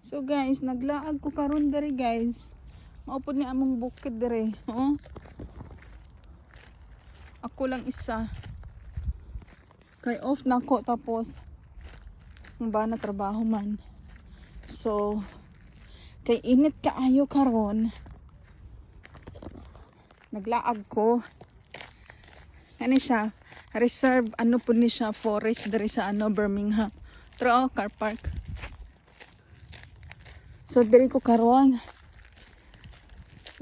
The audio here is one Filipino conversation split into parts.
So guys, naglaag ko karon dere guys. Maupod ni among bukid dere. Oh. Ako lang isa. Kay off na ko tapos ang ba na trabaho man. So kay init kaayo karon. Naglaag ko. Ano siya? Reserve ano po ni siya forest dere sa ano Birmingham. Pero car park. So diri ko karon.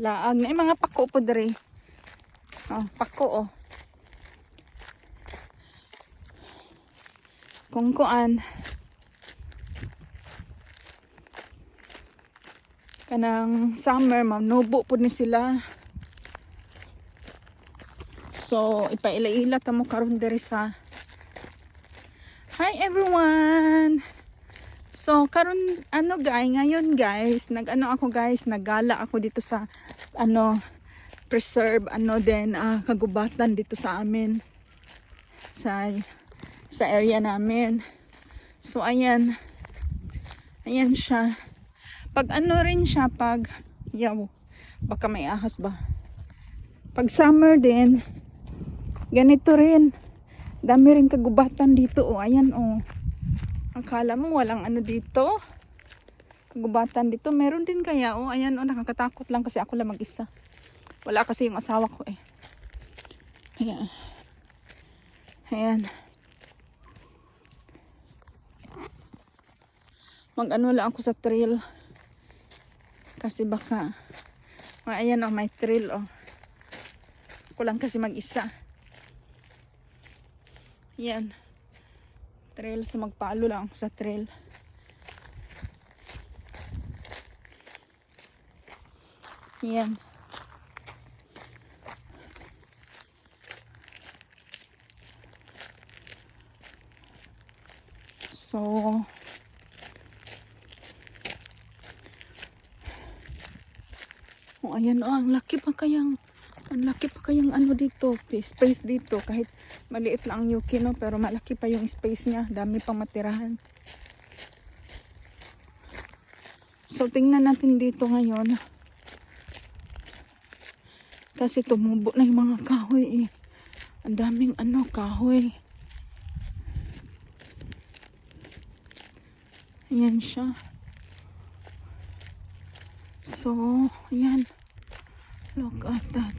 Laag na mga pako po diri. Oh, pako oh. Kung kuan kanang summer manubo po ni sila. So ipaila-ila ta mo karon diri sa Hi everyone. So karon ano ngayon guys, nag-ano ako guys, naggala ako dito sa ano preserve din kagubatan dito sa amin sa area namin. So ayan. Ayan siya. Pag ano rin siya pag baka may ahas ba. Pag summer din ganito rin. Dami rin kagubatan dito oh. Ayan oh. Akala mo walang ano dito. Kagubatan dito. Meron din kaya oh. Ayan oh. Nakakatakot lang kasi ako lang mag-isa. Wala kasi yung asawa ko eh. Ayan. Ayan. Mag-ano lang ako sa trail. Kasi baka. Ayan oh. May trail oh. Ako lang kasi mag-isa. Ayan. Trail, so magpalo lang ako sa trail. Yan. So ayan oh, ang laki pa kayang ano dito, space dito kahit maliit lang ang yuki no, pero malaki pa yung space niya, dami pang matirahan. So tingnan natin dito ngayon kasi tumubo na yung mga kahoy eh. Ang daming ano kahoy. Ayan siya. So ayan, look at that.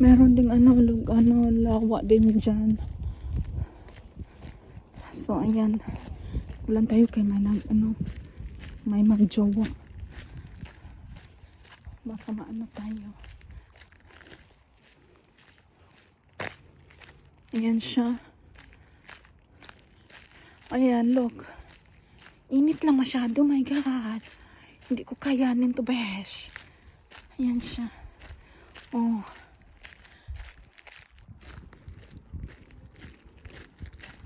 Meron ding lawa din dyan. So ayan, ulan tayo kay may magjowa. Baka maano tayo. Ayan siya. Ayan, look. Init lang masyado, my God. Hindi ko kayanin to, besh. Ayan siya. Oh.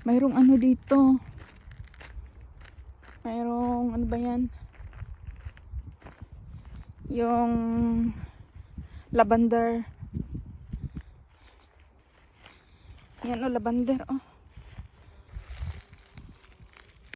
Mayroong ano dito. Mayroong ano ba yan? Yung lavender. Yan o, lavender oh.